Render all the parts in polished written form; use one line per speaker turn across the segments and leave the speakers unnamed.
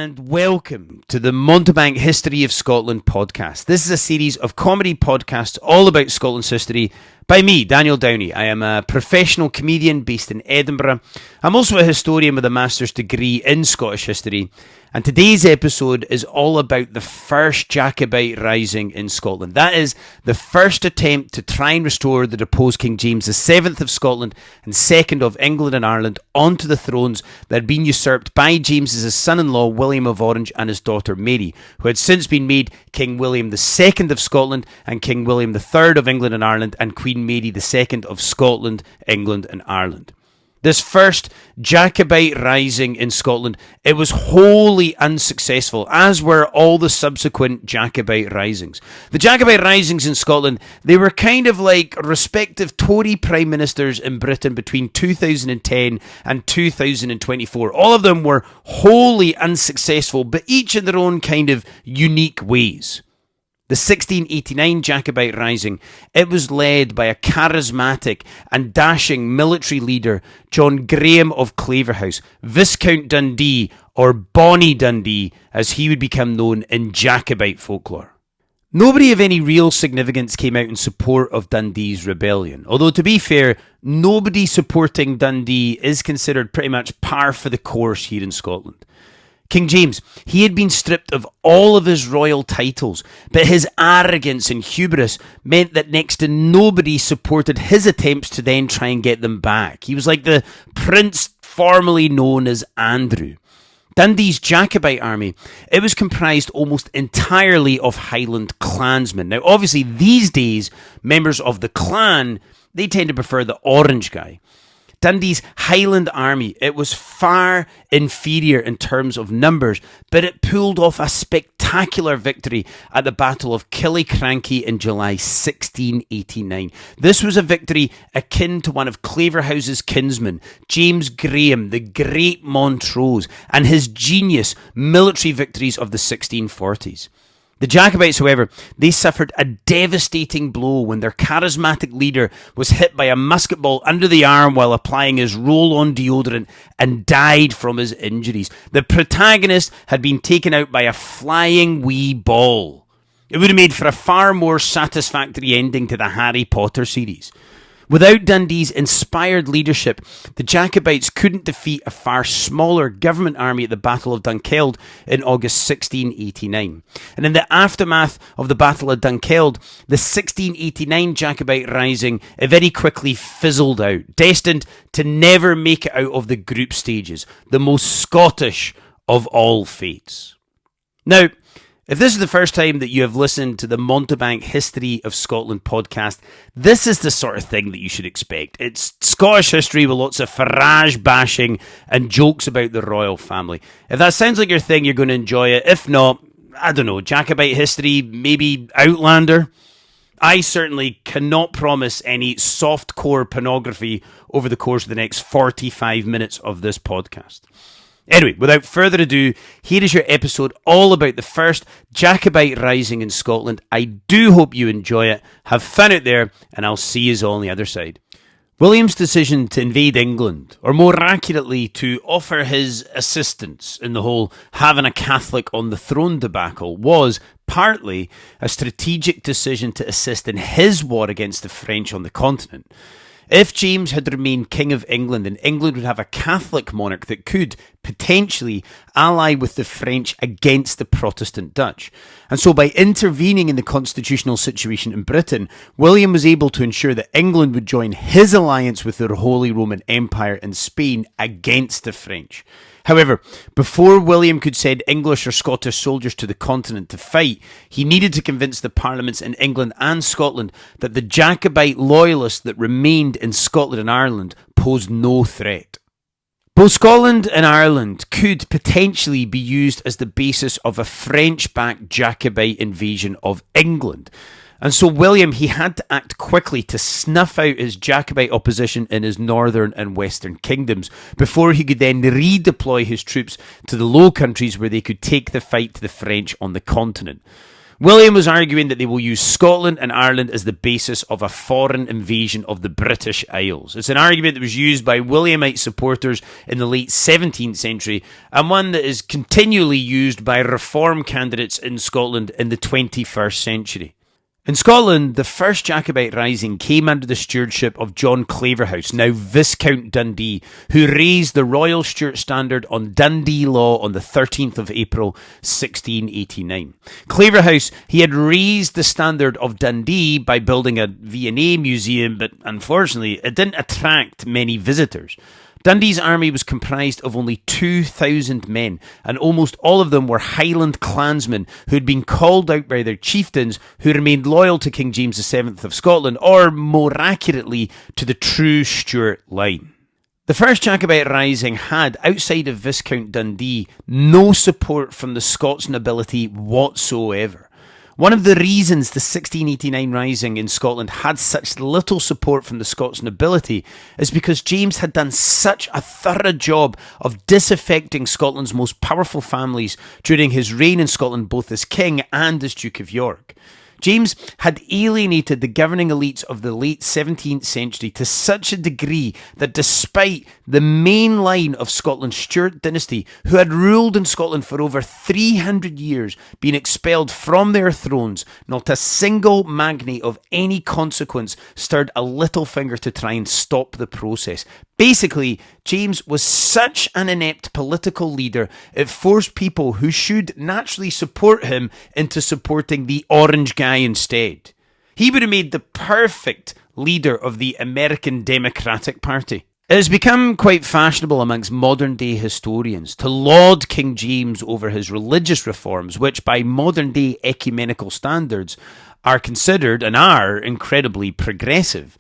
and welcome to the Mountebank History of Scotland podcast. This is a series of comedy podcasts all about Scotland's history by me, Daniel Downey. I am a professional comedian based in Edinburgh. I'm also a historian with a master's degree in Scottish history, and today's episode is all about the first Jacobite Rising in Scotland. That is the first attempt to try and restore the deposed King James VII of Scotland and II of England and Ireland onto the thrones that had been usurped by James's son-in-law William of Orange and his daughter Mary, who had since been made King William II of Scotland and King William III of England and Ireland and Queen Mary II of Scotland, England and Ireland. This first Jacobite Rising in Scotland, it was wholly unsuccessful, as were all the subsequent Jacobite Risings. The Jacobite Risings in Scotland, they were kind of like respective Tory Prime Ministers in Britain between 2010 and 2024. All of them were wholly unsuccessful, but each in their own kind of unique ways. The 1689 Jacobite Rising, it was led by a charismatic and dashing military leader, John Graham of Claverhouse, Viscount Dundee, or Bonnie Dundee, as he would become known in Jacobite folklore. Nobody of any real significance came out in support of Dundee's rebellion, although to be fair, nobody supporting Dundee is considered pretty much par for the course here in Scotland. King James, he had been stripped of all of his royal titles, but his arrogance and hubris meant that next to nobody supported his attempts to then try and get them back. He was like the prince formerly known as Andrew. Dundee's Jacobite army, it was comprised almost entirely of Highland clansmen. Now, obviously, these days, members of the clan, they tend to prefer the orange guy. Dundee's Highland army, it was far inferior in terms of numbers, but it pulled off a spectacular victory at the Battle of Killiecrankie in July 1689. This was a victory akin to one of Claverhouse's kinsmen, James Graham, the Great Montrose, and his genius military victories of the 1640s. The Jacobites, however, they suffered a devastating blow when their charismatic leader was hit by a musket ball under the arm while applying his roll-on deodorant and died from his injuries. The protagonist had been taken out by a flying wee ball. It would have made for a far more satisfactory ending to the Harry Potter series. Without Dundee's inspired leadership, the Jacobites couldn't defeat a far smaller government army at the Battle of Dunkeld in August 1689. And in the aftermath of the Battle of Dunkeld, the 1689 Jacobite Rising very quickly fizzled out, destined to never make it out of the group stages, the most Scottish of all fates. Now, if this is the first time that you have listened to the Mountebank History of Scotland podcast, this is the sort of thing that you should expect. It's Scottish history with lots of Farage bashing and jokes about the royal family. If that sounds like your thing, you're going to enjoy it. If not, I don't know, Jacobite history, maybe Outlander. I certainly cannot promise any soft-core pornography over the course of the next 45 minutes of this podcast. Anyway, without further ado, here is your episode all about the first Jacobite Rising in Scotland. I do hope you enjoy it. Have fun out there, and I'll see you all on the other side. William's decision to invade England, or more accurately, to offer his assistance in the whole having a Catholic on the throne debacle, was partly a strategic decision to assist in his war against the French on the continent. If James had remained King of England, then England would have a Catholic monarch that could potentially ally with the French against the Protestant Dutch. And so by intervening in the constitutional situation in Britain, William was able to ensure that England would join his alliance with the Holy Roman Empire and Spain against the French. However, before William could send English or Scottish soldiers to the continent to fight, he needed to convince the parliaments in England and Scotland that the Jacobite loyalists that remained in Scotland and Ireland posed no threat. Both Scotland and Ireland could potentially be used as the basis of a French-backed Jacobite invasion of England. And so William, he had to act quickly to snuff out his Jacobite opposition in his northern and western kingdoms before he could then redeploy his troops to the Low Countries where they could take the fight to the French on the continent. William was arguing that they will use Scotland and Ireland as the basis of a foreign invasion of the British Isles. It's an argument that was used by Williamite supporters in the late 17th century and one that is continually used by reform candidates in Scotland in the 21st century. In Scotland, the first Jacobite Rising came under the stewardship of John Claverhouse, now Viscount Dundee, who raised the Royal Stuart Standard on Dundee law on the 13th of April 1689. Claverhouse, he had raised the standard of Dundee by building a V&A museum, but unfortunately it didn't attract many visitors. Dundee's army was comprised of only 2,000 men, and almost all of them were Highland clansmen who had been called out by their chieftains who remained loyal to King James VII of Scotland, or more accurately, to the true Stuart line. The first Jacobite Rising had, outside of Viscount Dundee, no support from the Scots nobility whatsoever. One of the reasons the 1689 Rising in Scotland had such little support from the Scots nobility is because James had done such a thorough job of disaffecting Scotland's most powerful families during his reign in Scotland both as king and as Duke of York. James had alienated the governing elites of the late 17th century to such a degree that despite the main line of Scotland's Stuart dynasty, who had ruled in Scotland for over 300 years, being expelled from their thrones, not a single magnate of any consequence stirred a little finger to try and stop the process. Basically, James was such an inept political leader, it forced people who should naturally support him into supporting the orange guy instead. He would have made the perfect leader of the American Democratic Party. It has become quite fashionable amongst modern-day historians to laud King James over his religious reforms, which by modern-day ecumenical standards are considered and are incredibly progressive.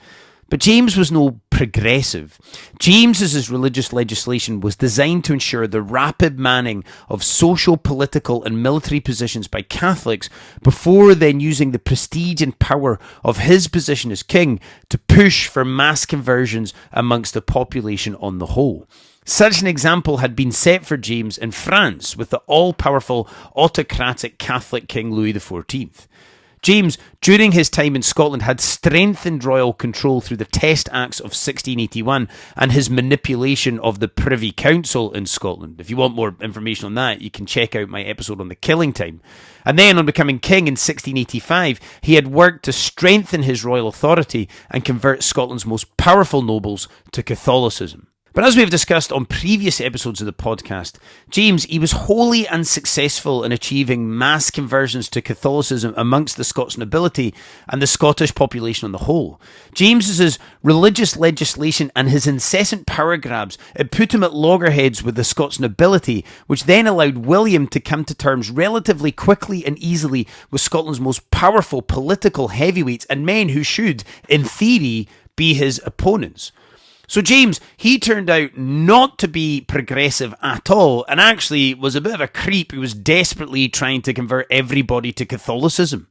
But James was no progressive. James's religious legislation was designed to ensure the rapid manning of social, political and military positions by Catholics before then using the prestige and power of his position as king to push for mass conversions amongst the population on the whole. Such an example had been set for James in France with the all-powerful autocratic Catholic King Louis XIV. James, during his time in Scotland, had strengthened royal control through the Test Acts of 1681 and his manipulation of the Privy Council in Scotland. If you want more information on that, you can check out my episode on the Killing Time. And then, on becoming king in 1685, he had worked to strengthen his royal authority and convert Scotland's most powerful nobles to Catholicism. But as we've discussed on previous episodes of the podcast, James, he was wholly unsuccessful in achieving mass conversions to Catholicism amongst the Scots nobility and the Scottish population on the whole. James's religious legislation and his incessant power grabs, it put him at loggerheads with the Scots nobility, which then allowed William to come to terms relatively quickly and easily with Scotland's most powerful political heavyweights and men who should, in theory, be his opponents. So James, he turned out not to be progressive at all and actually was a bit of a creep who was desperately trying to convert everybody to Catholicism.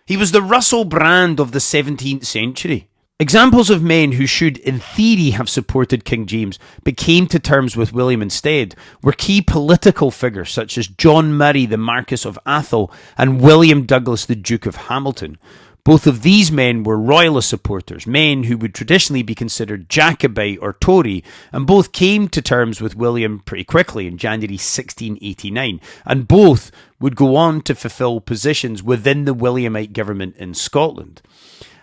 He was the Russell Brand of the 17th century. Examples of men who should, in theory, have supported King James but came to terms with William instead were key political figures such as John Murray, the Marquess of Atholl, and William Douglas, the Duke of Hamilton. Both of these men were royalist supporters, men who would traditionally be considered Jacobite or Tory, and both came to terms with William pretty quickly in January 1689, and both would go on to fulfil positions within the Williamite government in Scotland.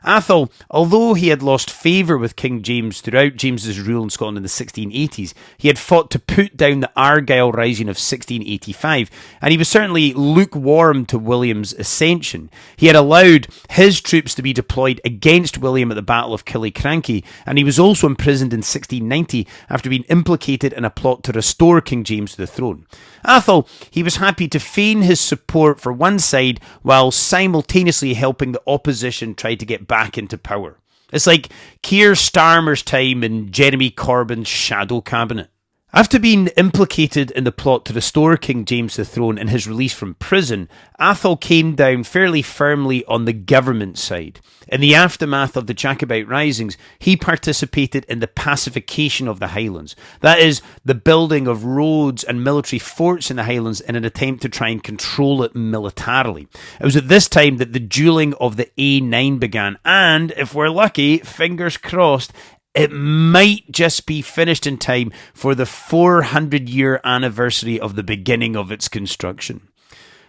Atholl, although he had lost favour with King James throughout James's rule in Scotland in the 1680s, he had fought to put down the Argyll Rising of 1685, and he was certainly lukewarm to William's ascension. He had allowed his troops to be deployed against William at the Battle of Killiecrankie, and he was also imprisoned in 1690 after being implicated in a plot to restore King James to the throne. Atholl, he was happy to feign his support for one side while simultaneously helping the opposition try to get back into power. It's like Keir Starmer's time in Jeremy Corbyn's shadow cabinet. After being implicated in the plot to restore King James to the throne and his release from prison, Atholl came down fairly firmly on the government side. In the aftermath of the Jacobite Risings, he participated in the pacification of the Highlands. That is, the building of roads and military forts in the Highlands in an attempt to try and control it militarily. It was at this time that the duelling of the A9 began, and, if we're lucky, fingers crossed, it might just be finished in time for the 400-year anniversary of the beginning of its construction.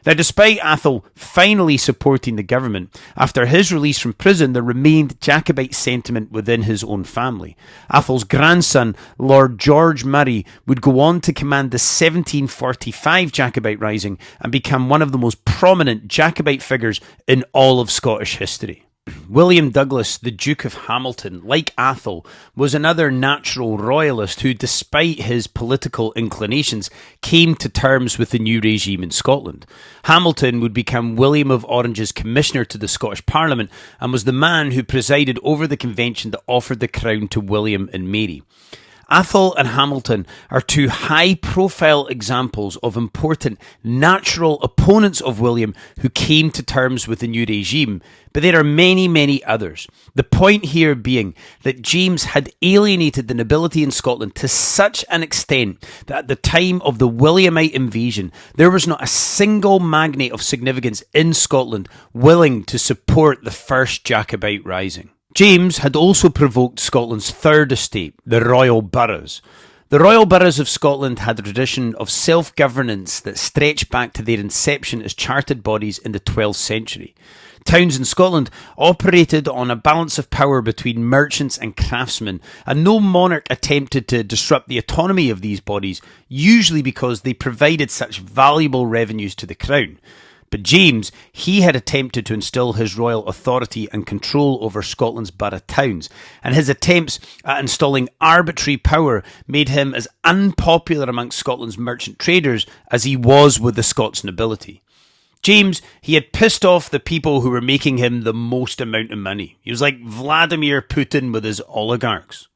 Now, despite Atholl finally supporting the government, after his release from prison, there remained Jacobite sentiment within his own family. Atholl's grandson, Lord George Murray, would go on to command the 1745 Jacobite Rising and become one of the most prominent Jacobite figures in all of Scottish history. William Douglas, the Duke of Hamilton, like Atholl, was another natural royalist who, despite his political inclinations, came to terms with the new regime in Scotland. Hamilton would become William of Orange's commissioner to the Scottish Parliament and was the man who presided over the convention that offered the crown to William and Mary. Atholl and Hamilton are two high-profile examples of important natural opponents of William who came to terms with the new regime, but there are many, many others. The point here being that James had alienated the nobility in Scotland to such an extent that at the time of the Williamite invasion, there was not a single magnate of significance in Scotland willing to support the first Jacobite Rising. James had also provoked Scotland's third estate, the royal boroughs. The royal boroughs of Scotland had a tradition of self-governance that stretched back to their inception as chartered bodies in the 12th century. Towns in Scotland operated on a balance of power between merchants and craftsmen, and no monarch attempted to disrupt the autonomy of these bodies, usually because they provided such valuable revenues to the crown. But James, he had attempted to instill his royal authority and control over Scotland's borough towns, and his attempts at installing arbitrary power made him as unpopular amongst Scotland's merchant traders as he was with the Scots nobility. James, he had pissed off the people who were making him the most amount of money. He was like Vladimir Putin with his oligarchs.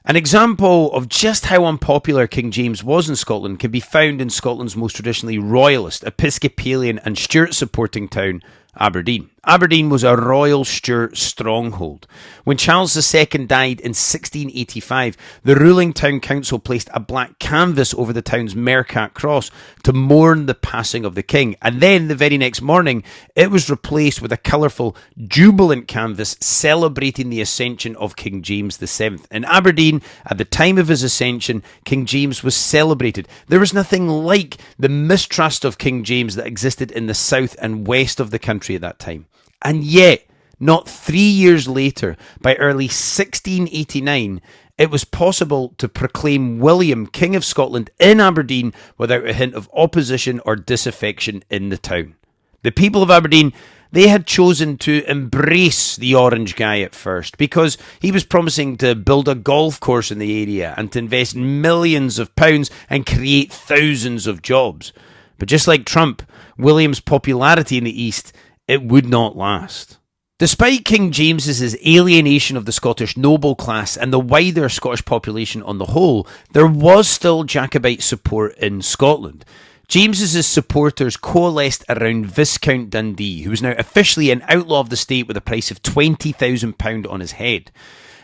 An example of just how unpopular King James was in Scotland can be found in Scotland's most traditionally royalist, Episcopalian and Stuart supporting town, Aberdeen. Aberdeen was a royal Stuart stronghold. When Charles II died in 1685, the ruling town council placed a black canvas over the town's Mercat Cross to mourn the passing of the king, and then the very next morning it was replaced with a colourful, jubilant canvas celebrating the ascension of King James VII. In Aberdeen, at the time of his ascension, King James was celebrated. There was nothing like the mistrust of King James that existed in the south and west of the country at that time. And yet, not 3 years later, by early 1689, it was possible to proclaim William King of Scotland in Aberdeen without a hint of opposition or disaffection in the town. The people of Aberdeen, they had chosen to embrace the orange guy at first because he was promising to build a golf course in the area and to invest millions of pounds and create thousands of jobs. But just like Trump, William's popularity in the East, it would not last. Despite King James's alienation of the Scottish noble class and the wider Scottish population on the whole, there was still Jacobite support in Scotland. James's supporters coalesced around Viscount Dundee, who was now officially an outlaw of the state with a price of £20,000 on his head.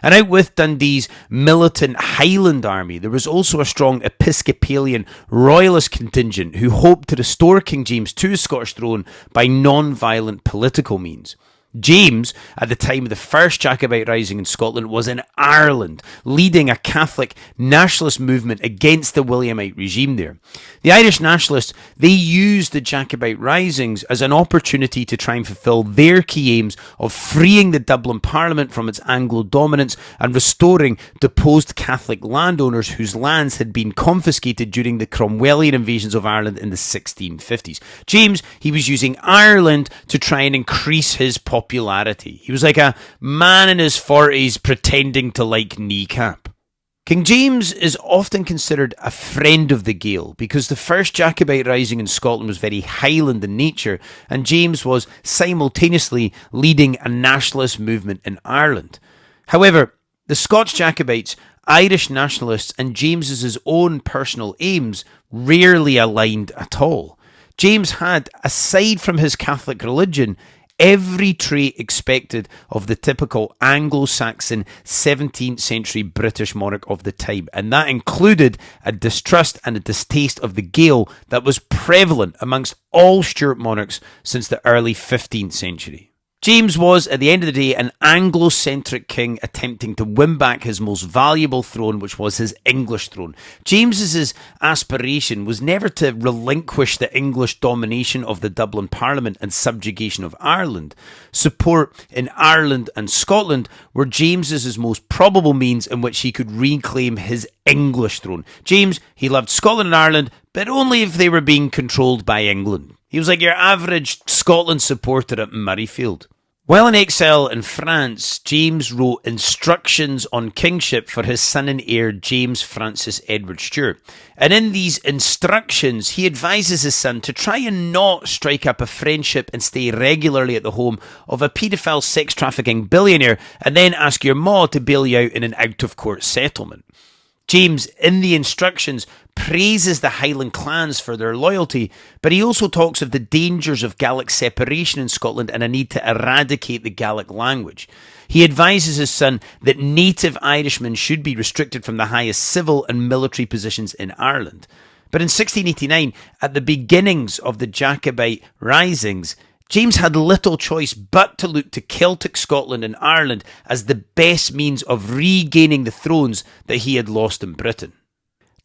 And out with Dundee's militant Highland army, there was also a strong Episcopalian royalist contingent who hoped to restore King James to his Scottish throne by non-violent political means. James, at the time of the first Jacobite Rising in Scotland, was in Ireland, leading a Catholic nationalist movement against the Williamite regime there. The Irish nationalists, they used the Jacobite Risings as an opportunity to try and fulfil their key aims of freeing the Dublin Parliament from its Anglo dominance and restoring deposed Catholic landowners whose lands had been confiscated during the Cromwellian invasions of Ireland in the 1650s. James, he was using Ireland to try and increase his popularity. He was like a man in his 40s pretending to like kneecap. King James is often considered a friend of the Gael because the first Jacobite Rising in Scotland was very Highland in nature, and James was simultaneously leading a nationalist movement in Ireland. However, the Scots Jacobites Irish nationalists and James's own personal aims rarely aligned at all. James had, aside from his Catholic religion, every trait expected of the typical Anglo-Saxon 17th century British monarch of the time, and that included a distrust and a distaste of the Gael that was prevalent amongst all Stuart monarchs since the early 15th century. James was, at the end of the day, an Anglo-centric king attempting to win back his most valuable throne, which was his English throne. James's aspiration was never to relinquish the English domination of the Dublin Parliament and subjugation of Ireland. Support in Ireland and Scotland were James's most probable means in which he could reclaim his English throne. James, he loved Scotland and Ireland, but only if they were being controlled by England. He was like your average Scotland supporter at Murrayfield. While in exile in France, James wrote instructions on kingship for his son and heir, James Francis Edward Stuart. And in these instructions, he advises his son to try and not strike up a friendship and stay regularly at the home of a paedophile sex trafficking billionaire and then ask your ma to bail you out in an out-of-court settlement. James, in the instructions, praises the Highland clans for their loyalty, but he also talks of the dangers of Gaelic separation in Scotland and a need to eradicate the Gaelic language. He advises his son that native Irishmen should be restricted from the highest civil and military positions in Ireland. But in 1689, at the beginnings of the Jacobite Risings, James had little choice but to look to Celtic Scotland and Ireland as the best means of regaining the thrones that he had lost in Britain.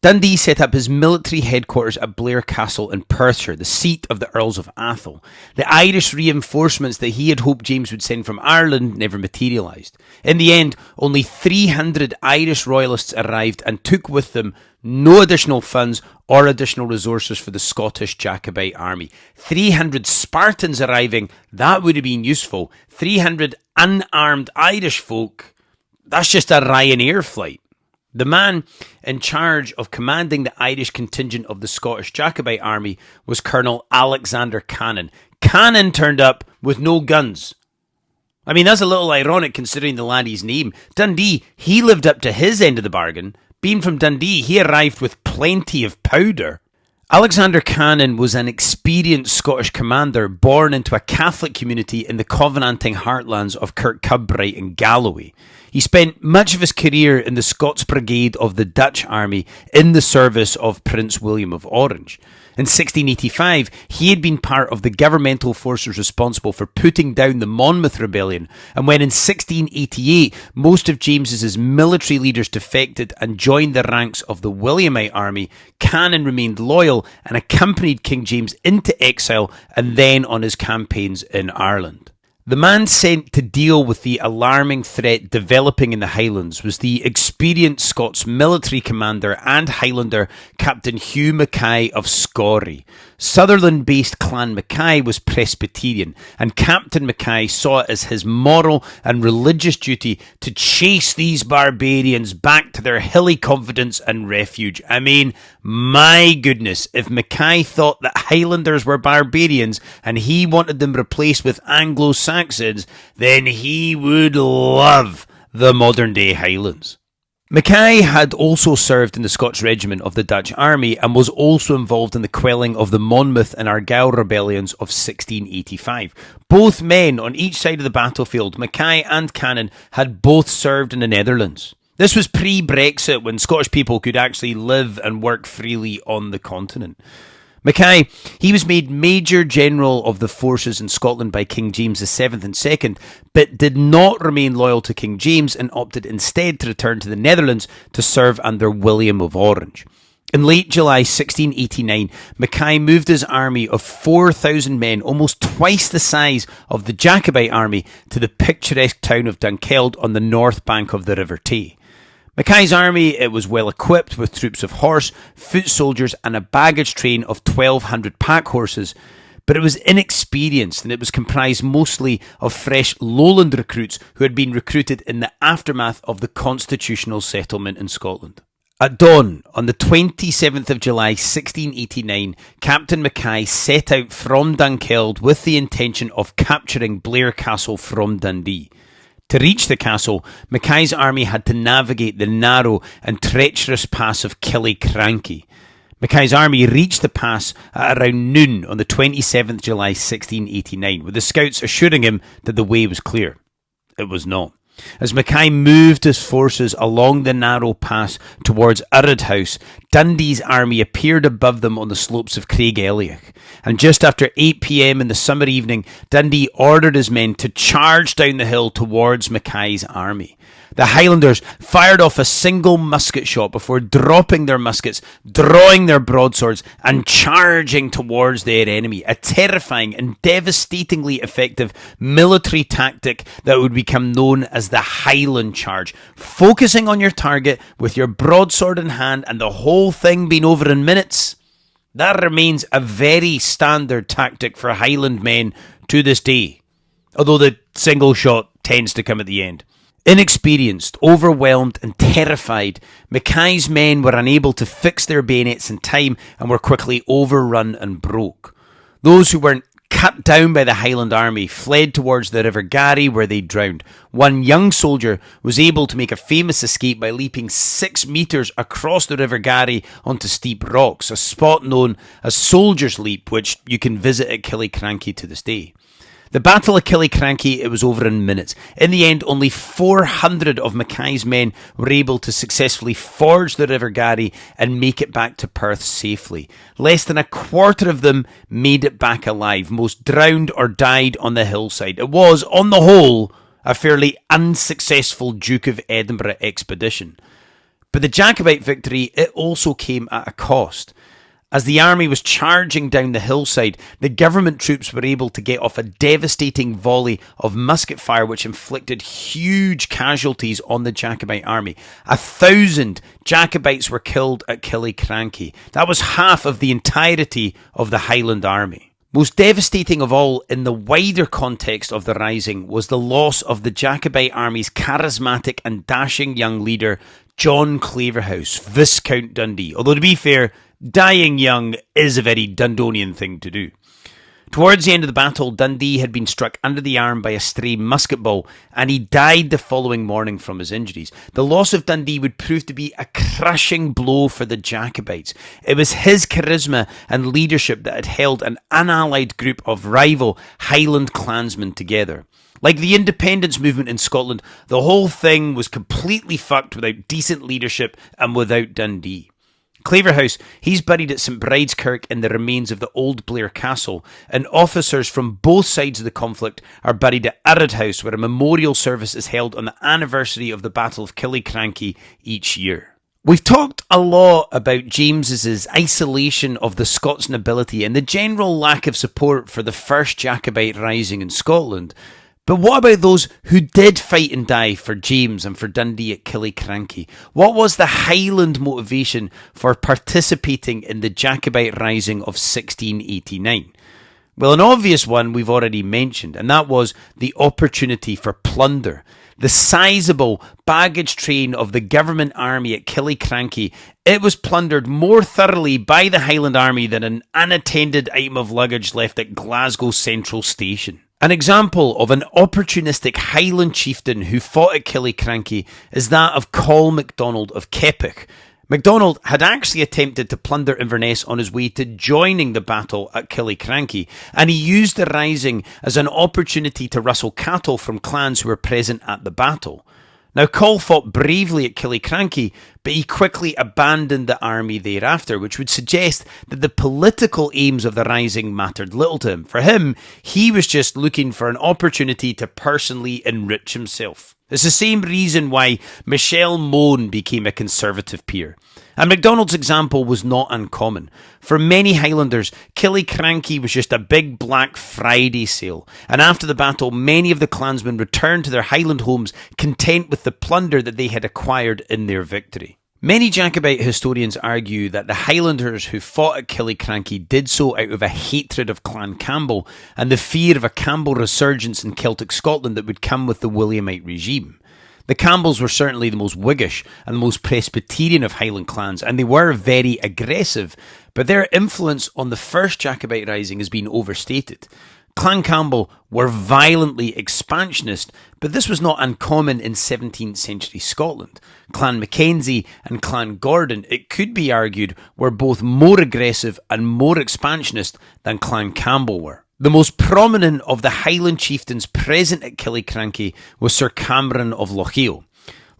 Dundee set up his military headquarters at Blair Castle in Perthshire, the seat of the Earls of Atholl. The Irish reinforcements that he had hoped James would send from Ireland never materialised. In the end, only 300 Irish royalists arrived and took with them no additional funds or additional resources for the Scottish Jacobite army. 300 Spartans arriving, that would have been useful. 300 unarmed Irish folk, that's just a Ryanair flight. The man in charge of commanding the Irish contingent of the Scottish Jacobite army was Colonel Alexander Cannon. Cannon turned up with no guns. I mean, that's a little ironic considering the laddie's name. Dundee, he lived up to his end of the bargain. Being from Dundee, he arrived with plenty of powder. Alexander Cannon was an experienced Scottish commander born into a Catholic community in the Covenanting heartlands of Kirkcudbright and Galloway. He spent much of his career in the Scots Brigade of the Dutch Army in the service of Prince William of Orange. In 1685, he had been part of the governmental forces responsible for putting down the Monmouth Rebellion, and when in 1688 most of James's military leaders defected and joined the ranks of the Williamite army, Cannon remained loyal and accompanied King James into exile and then on his campaigns in Ireland. The man sent to deal with the alarming threat developing in the Highlands was the experienced Scots military commander and Highlander Captain Hugh Mackay of Scorey. Sutherland-based Clan Mackay was Presbyterian, and Captain Mackay saw it as his moral and religious duty to chase these barbarians back to their hilly confidence and refuge. I mean, my goodness, if Mackay thought that Highlanders were barbarians and he wanted them replaced with Anglo-Saxons, then he would love the modern-day Highlands. Mackay had also served in the Scots Regiment of the Dutch Army and was also involved in the quelling of the Monmouth and Argyll rebellions of 1685. Both men on each side of the battlefield, Mackay and Cannon, had both served in the Netherlands. This was pre-Brexit, when Scottish people could actually live and work freely on the continent. Mackay, he was made Major General of the forces in Scotland by King James VII II, but did not remain loyal to King James and opted instead to return to the Netherlands to serve under William of Orange. In late July 1689, Mackay moved his army of 4,000 men, almost twice the size of the Jacobite army, to the picturesque town of Dunkeld on the north bank of the River Tay. Mackay's army, it was well equipped with troops of horse, foot soldiers and a baggage train of 1,200 pack horses, but it was inexperienced and it was comprised mostly of fresh lowland recruits who had been recruited in the aftermath of the constitutional settlement in Scotland. At dawn, on the 27th of July 1689, Captain Mackay set out from Dunkeld with the intention of capturing Blair Castle from Dundee. To reach the castle, Mackay's army had to navigate the narrow and treacherous pass of Killiecrankie. Mackay's army reached the pass at around noon on the 27th July 1689, with the scouts assuring him that the way was clear. It was not. As Mackay moved his forces along the narrow pass towards House, Dundee's army appeared above them on the slopes of Craigellach, and just after 8 p.m. in the summer evening, Dundee ordered his men to charge down the hill towards Mackay's army. The Highlanders fired off a single musket shot before dropping their muskets, drawing their broadswords, and charging towards their enemy, a terrifying and devastatingly effective military tactic that would become known as the Highland Charge, focusing on your target with your broadsword in hand and the whole thing being over in minutes. That remains a very standard tactic for Highland men to this day, although the single shot tends to come at the end. Inexperienced, overwhelmed and terrified, Mackay's men were unable to fix their bayonets in time and were quickly overrun and broke. Those who weren't cut down by the Highland army fled towards the River Garry, where they drowned. One young soldier was able to make a famous escape by leaping 6 metres across the River Garry onto steep rocks, a spot known as Soldier's Leap, which you can visit at Killiecrankie to this day. The Battle of Killiecrankie, it was over in minutes. In the end, only 400 of Mackay's men were able to successfully forge the River Garry and make it back to Perth safely. Less than a quarter of them made it back alive. Most drowned or died on the hillside. It was, on the whole, a fairly unsuccessful Duke of Edinburgh expedition. But the Jacobite victory, it also came at a cost. As the army was charging down the hillside, the government troops were able to get off a devastating volley of musket fire which inflicted huge casualties on the Jacobite army. 1,000 Jacobites were killed at Killiecrankie. That was half of the entirety of the Highland army. Most devastating of all in the wider context of the Rising was the loss of the Jacobite army's charismatic and dashing young leader, John Claverhouse, Viscount Dundee. Although to be fair, dying young is a very Dundonian thing to do. Towards the end of the battle, Dundee had been struck under the arm by a stray musket ball, and he died the following morning from his injuries. The loss of Dundee would prove to be a crushing blow for the Jacobites. It was his charisma and leadership that had held an unallied group of rival Highland clansmen together. Like the independence movement in Scotland, the whole thing was completely fucked without decent leadership and without Dundee. Claverhouse, he's buried at St Bride's Kirk in the remains of the old Blair Castle, and officers from both sides of the conflict are buried at House, where a memorial service is held on the anniversary of the Battle of Killiecrankie each year. We've talked a lot about James's isolation of the Scots nobility and the general lack of support for the first Jacobite Rising in Scotland. But what about those who did fight and die for James and for Dundee at Killiecrankie? What was the Highland motivation for participating in the Jacobite Rising of 1689? Well, an obvious one we've already mentioned, and that was the opportunity for plunder. The sizable baggage train of the government army at Killiecrankie, it was plundered more thoroughly by the Highland army than an unattended item of luggage left at Glasgow Central Station. An example of an opportunistic Highland chieftain who fought at Killiecrankie is that of Col MacDonald of Keppoch. MacDonald had actually attempted to plunder Inverness on his way to joining the battle at Killiecrankie, and he used the rising as an opportunity to rustle cattle from clans who were present at the battle. Now, Col fought bravely at Killiecrankie, but he quickly abandoned the army thereafter, which would suggest that the political aims of the Rising mattered little to him. For him, he was just looking for an opportunity to personally enrich himself. It's the same reason why Michelle Mone became a Conservative peer. And MacDonald's example was not uncommon. For many Highlanders, Killiecrankie was just a big Black Friday sale, and after the battle, many of the clansmen returned to their Highland homes content with the plunder that they had acquired in their victory. Many Jacobite historians argue that the Highlanders who fought at Killiecrankie did so out of a hatred of Clan Campbell and the fear of a Campbell resurgence in Celtic Scotland that would come with the Williamite regime. The Campbells were certainly the most Whiggish and the most Presbyterian of Highland clans, and they were very aggressive, but their influence on the first Jacobite Rising has been overstated. Clan Campbell were violently expansionist, but this was not uncommon in 17th century Scotland. Clan Mackenzie and Clan Gordon, it could be argued, were both more aggressive and more expansionist than Clan Campbell were. The most prominent of the Highland chieftains present at Killiecrankie was Sir Cameron of Lochiel.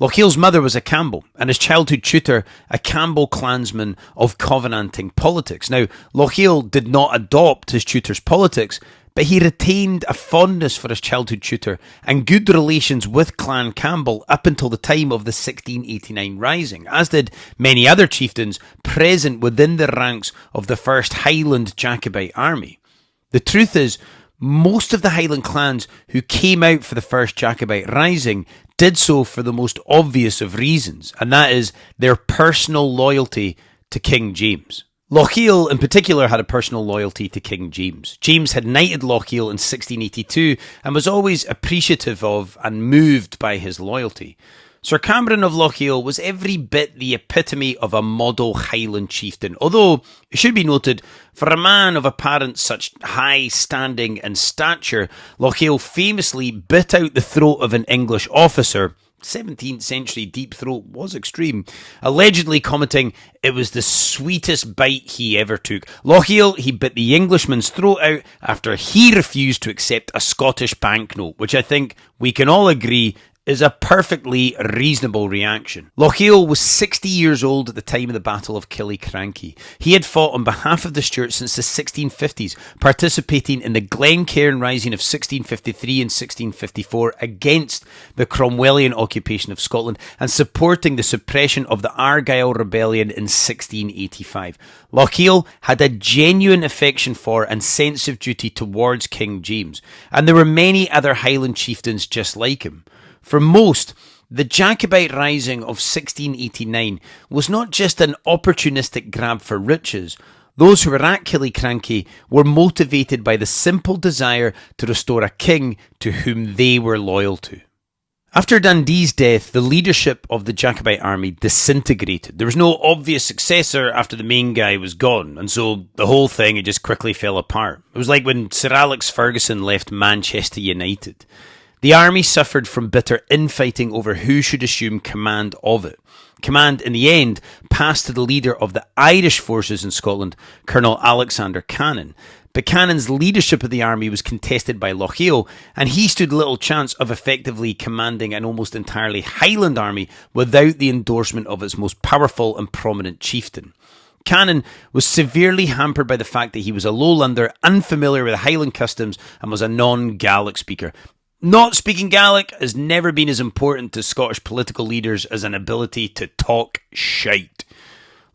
Lochiel's mother was a Campbell, and his childhood tutor a Campbell clansman of Covenanting politics. Now, Lochiel did not adopt his tutor's politics, but he retained a fondness for his childhood tutor and good relations with Clan Campbell up until the time of the 1689 Rising, as did many other chieftains present within the ranks of the first Highland Jacobite army. The truth is, most of the Highland clans who came out for the first Jacobite Rising did so for the most obvious of reasons, and that is their personal loyalty to King James. Lochiel in particular had a personal loyalty to King James. James had knighted Lochiel in 1682 and was always appreciative of and moved by his loyalty. Sir Cameron of Lochiel was every bit the epitome of a model Highland chieftain, although it should be noted, for a man of apparent such high standing and stature, Lochiel famously bit out the throat of an English officer. 17th century deep throat was extreme, allegedly commenting it was the sweetest bite he ever took. Lochiel, he bit the Englishman's throat out after he refused to accept a Scottish banknote, which I think we can all agree is a perfectly reasonable reaction. Lochiel was 60 years old at the time of the Battle of Killiecrankie. He had fought on behalf of the Stuarts since the 1650s, participating in the Glencairn Rising of 1653 and 1654 against the Cromwellian occupation of Scotland and supporting the suppression of the Argyll Rebellion in 1685. Lochiel had a genuine affection for and sense of duty towards King James, and there were many other Highland chieftains just like him. For most, the Jacobite Rising of 1689 was not just an opportunistic grab for riches. Those who were at Killiecrankie were motivated by the simple desire to restore a king to whom they were loyal to. After Dundee's death, the leadership of the Jacobite army disintegrated. There was no obvious successor after the main guy was gone, and so the whole thing it just quickly fell apart. It was like when Sir Alex Ferguson left Manchester United. The army suffered from bitter infighting over who should assume command of it. Command, in the end, passed to the leader of the Irish forces in Scotland, Colonel Alexander Cannon. But Cannon's leadership of the army was contested by Lochiel, and he stood little chance of effectively commanding an almost entirely Highland army without the endorsement of its most powerful and prominent chieftain. Cannon was severely hampered by the fact that he was a lowlander, unfamiliar with Highland customs, and was a non-Gaelic speaker. Not speaking Gaelic has never been as important to Scottish political leaders as an ability to talk shite.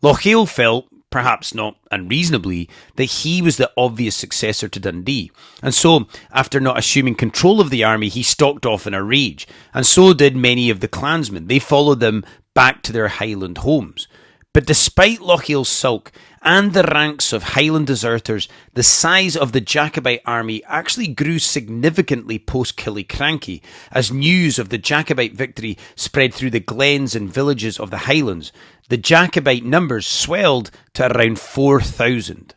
Lochiel felt, perhaps not unreasonably, that he was the obvious successor to Dundee, and so, after not assuming control of the army, he stalked off in a rage, and so did many of the clansmen. They followed them back to their Highland homes. But despite Lochiel's sulk and the ranks of Highland deserters, the size of the Jacobite army actually grew significantly post-Killiecrankie as news of the Jacobite victory spread through the glens and villages of the Highlands. The Jacobite numbers swelled to around 4,000.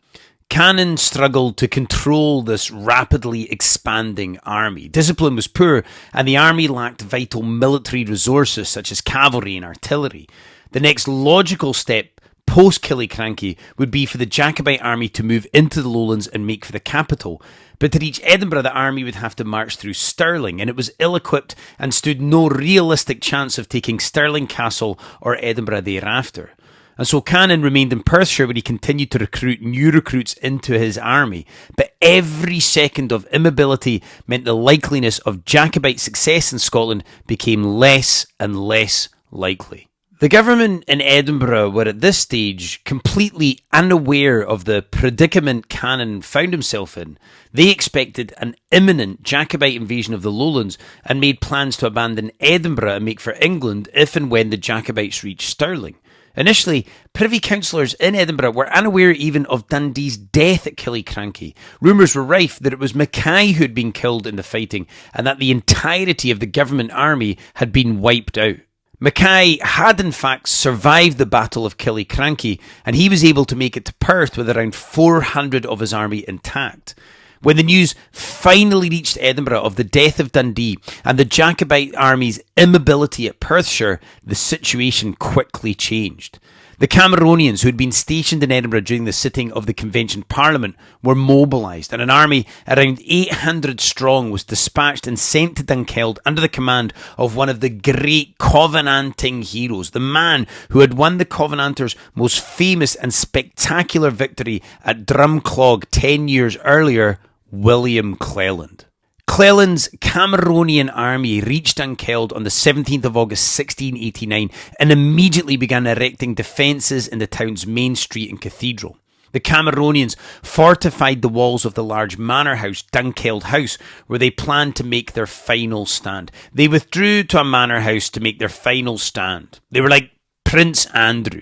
Cannon struggled to control this rapidly expanding army. Discipline was poor, and the army lacked vital military resources such as cavalry and artillery. The next logical step post-Killiecrankie would be for the Jacobite army to move into the lowlands and make for the capital. But to reach Edinburgh, the army would have to march through Stirling, and it was ill-equipped and stood no realistic chance of taking Stirling Castle or Edinburgh thereafter. And so Cannon remained in Perthshire, where he continued to recruit new recruits into his army. But every second of immobility meant the likeliness of Jacobite success in Scotland became less and less likely. The government in Edinburgh were at this stage completely unaware of the predicament Cannon found himself in. They expected an imminent Jacobite invasion of the lowlands and made plans to abandon Edinburgh and make for England if and when the Jacobites reached Stirling. Initially, privy councillors in Edinburgh were unaware even of Dundee's death at Killiecrankie. Rumours were rife that it was Mackay who had been killed in the fighting and that the entirety of the government army had been wiped out. Mackay had in fact survived the Battle of Killiecrankie, and he was able to make it to Perth with around 400 of his army intact. When the news finally reached Edinburgh of the death of Dundee and the Jacobite army's immobility at Perthshire, the situation quickly changed. The Cameronians, who had been stationed in Edinburgh during the sitting of the Convention Parliament, were mobilised, and an army around 800 strong was dispatched and sent to Dunkeld under the command of one of the great Covenanting heroes, the man who had won the Covenanters' most famous and spectacular victory at Drumclog 10 years earlier, William Clelland. Cleland's Cameronian army reached Dunkeld on the 17th of August 1689 and immediately began erecting defences in the town's main street and cathedral. The Cameronians fortified the walls of the large manor house, Dunkeld House, where they planned to make their final stand. They withdrew to a manor house to make their final stand. They were like Prince Andrew.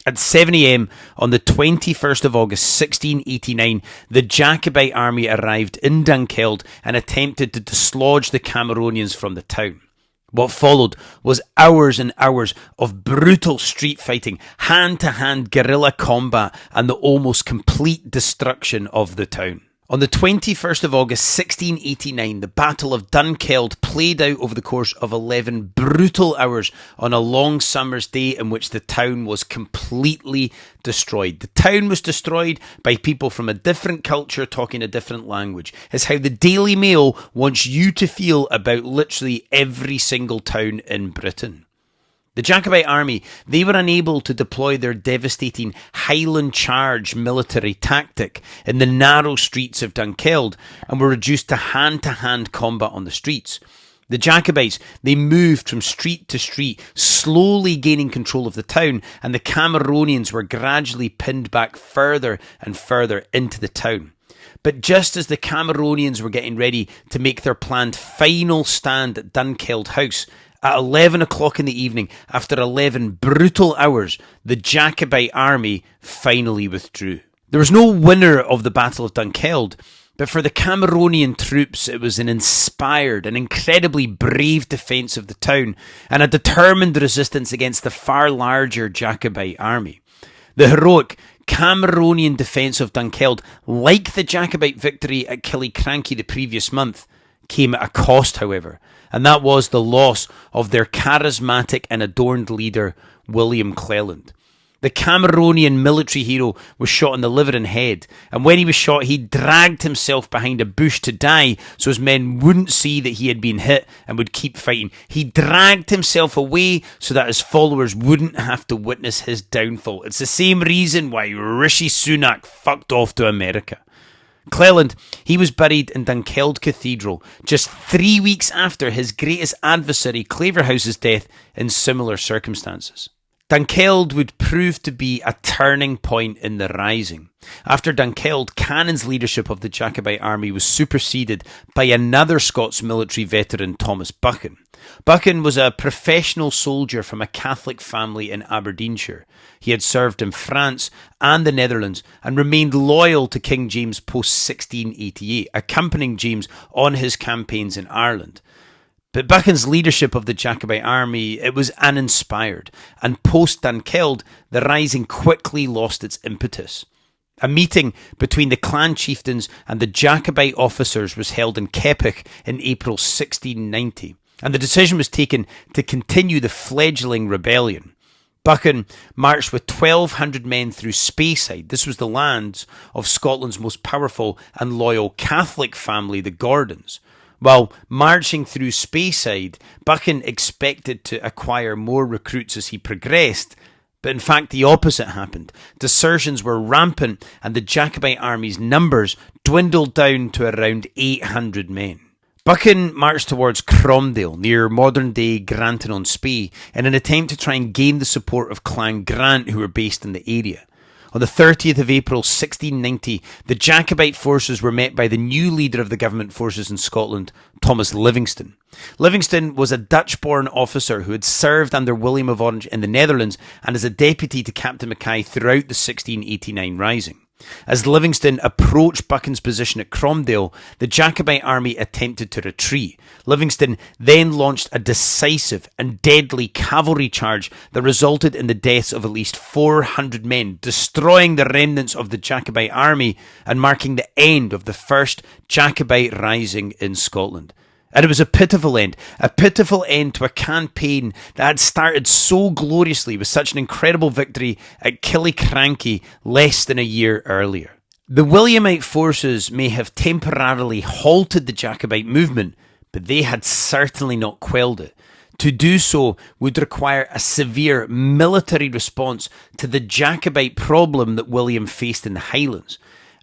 At 7 a.m. on the 21st of August 1689, the Jacobite army arrived in Dunkeld and attempted to dislodge the Cameronians from the town. What followed was hours and hours of brutal street fighting, hand-to-hand guerrilla combat, and the almost complete destruction of the town. On the 21st of August 1689, the Battle of Dunkeld played out over the course of 11 brutal hours on a long summer's day in which the town was completely destroyed. The town was destroyed by people from a different culture talking a different language. It's how the Daily Mail wants you to feel about literally every single town in Britain. The Jacobite army, they were unable to deploy their devastating Highland charge military tactic in the narrow streets of Dunkeld and were reduced to hand-to-hand combat on the streets. The Jacobites, they moved from street to street, slowly gaining control of the town, and the Cameronians were gradually pinned back further and further into the town. But just as the Cameronians were getting ready to make their planned final stand at Dunkeld House, at 11 o'clock in the evening, after 11 brutal hours, the Jacobite army finally withdrew. There was no winner of the Battle of Dunkeld, but for the Cameronian troops it was an inspired and incredibly brave defence of the town and a determined resistance against the far larger Jacobite army. The heroic Cameronian defence of Dunkeld, like the Jacobite victory at Killiecrankie the previous month, came at a cost, however, and that was the loss of their charismatic and adorned leader, William Clelland. The Cameronian military hero was shot in the liver and head, and when he was shot, he dragged himself behind a bush to die so his men wouldn't see that he had been hit and would keep fighting. He dragged himself away so that his followers wouldn't have to witness his downfall. It's the same reason why Rishi Sunak fucked off to America. Clelland, he was buried in Dunkeld Cathedral just 3 weeks after his greatest adversary Claverhouse's death in similar circumstances. Dunkeld would prove to be a turning point in the Rising. After Dunkeld, Cannon's leadership of the Jacobite army was superseded by another Scots military veteran, Thomas Buchan. Buchan was a professional soldier from a Catholic family in Aberdeenshire. He had served in France and the Netherlands and remained loyal to King James post-1688, accompanying James on his campaigns in Ireland. But Buchan's leadership of the Jacobite army, it was uninspired, and post-Dunkeld, the Rising quickly lost its impetus. A meeting between the clan chieftains and the Jacobite officers was held in Keppoch in April 1690, and the decision was taken to continue the fledgling rebellion. Buchan marched with 1,200 men through Speyside. This was the lands of Scotland's most powerful and loyal Catholic family, the Gordons. While marching through Speyside, Buchan expected to acquire more recruits as he progressed, but in fact the opposite happened. Desertions were rampant and the Jacobite army's numbers dwindled down to around 800 men. Buchan marched towards Cromdale, near modern-day Granton-on-Spey, in an attempt to try and gain the support of Clan Grant, who were based in the area. On the 30th of April 1690, the Jacobite forces were met by the new leader of the government forces in Scotland, Thomas Livingston. Livingston was a Dutch-born officer who had served under William of Orange in the Netherlands and as a deputy to Captain Mackay throughout the 1689 Rising. As Livingston approached Buchan's position at Cromdale, the Jacobite army attempted to retreat. Livingston then launched a decisive and deadly cavalry charge that resulted in the deaths of at least 400 men, destroying the remnants of the Jacobite army and marking the end of the first Jacobite Rising in Scotland. And it was a pitiful end to a campaign that had started so gloriously with such an incredible victory at Killiecrankie less than a year earlier. The Williamite forces may have temporarily halted the Jacobite movement, but they had certainly not quelled it. To do so would require a severe military response to the Jacobite problem that William faced in the Highlands.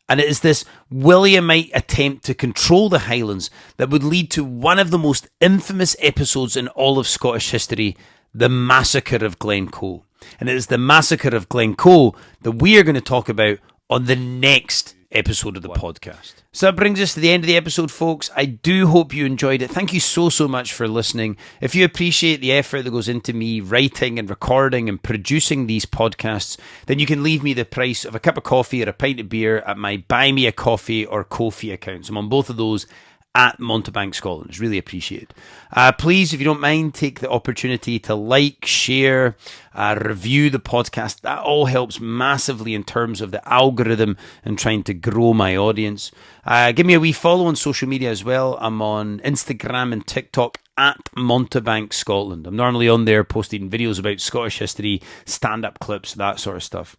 And it is this Williamite attempt to control the Highlands that would lead to one of the most infamous episodes in all of Scottish history, the Massacre of Glencoe. And it is the Massacre of Glencoe that we are going to talk about on the next episode of the podcast. So that brings us to the end of the episode, folks. I do hope you enjoyed it. Thank you so much for listening. If you appreciate the effort that goes into me writing and recording and producing these podcasts, then you can leave me the price of a cup of coffee or a pint of beer at my Buy Me a Coffee or Ko-fi accounts. I'm on both of those at Mountebank, Scotland. It's really appreciated. Please, if you don't mind, take the opportunity to like, share, review the podcast. That all helps massively in terms of the algorithm and trying to grow my audience. Give me a wee follow on social media as well. I'm on Instagram and TikTok at Mountebank Scotland. I'm normally on there posting videos about Scottish history, stand-up clips, that sort of stuff.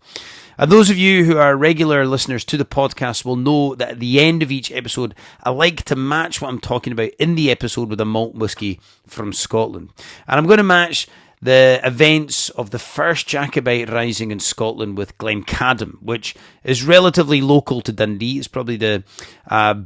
Those of you who are regular listeners to the podcast will know that at the end of each episode, I like to match what I'm talking about in the episode with a malt whisky from Scotland. And I'm going to match the events of the first Jacobite Rising in Scotland with Glencadam, which is relatively local to Dundee. It's probably the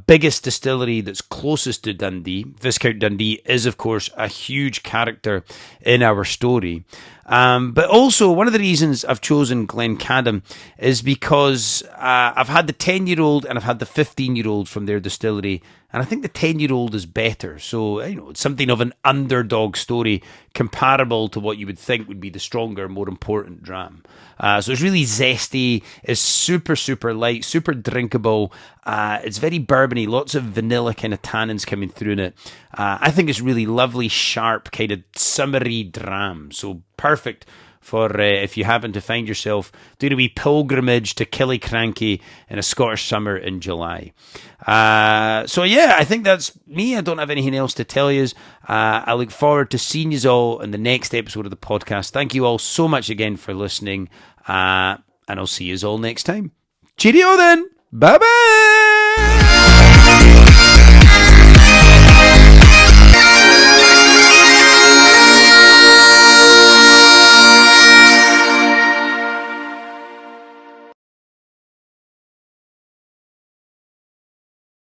biggest distillery that's closest to Dundee. Viscount Dundee is, of course, a huge character in our story. But also, one of the reasons I've chosen Glencadam is because I've had the 10-year-old and I've had the 15-year-old from their distillery, and I think the 10-year-old is better. So, it's something of an underdog story comparable to what you would think would be the stronger, more important dram. So it's really zesty, it's super light, super drinkable. It's very bourbony, lots of vanilla kind of tannins coming through in it. I think it's really lovely, sharp, kind of summery dram. So perfect for if you happen to find yourself doing a wee pilgrimage to Killiecrankie in a Scottish summer in July. So yeah, I think that's me. I don't have anything else to tell you. I look forward to seeing you all in the next episode of the podcast. Thank you all so much again for listening, and I'll see you all next time. Cheerio then. Bye-bye.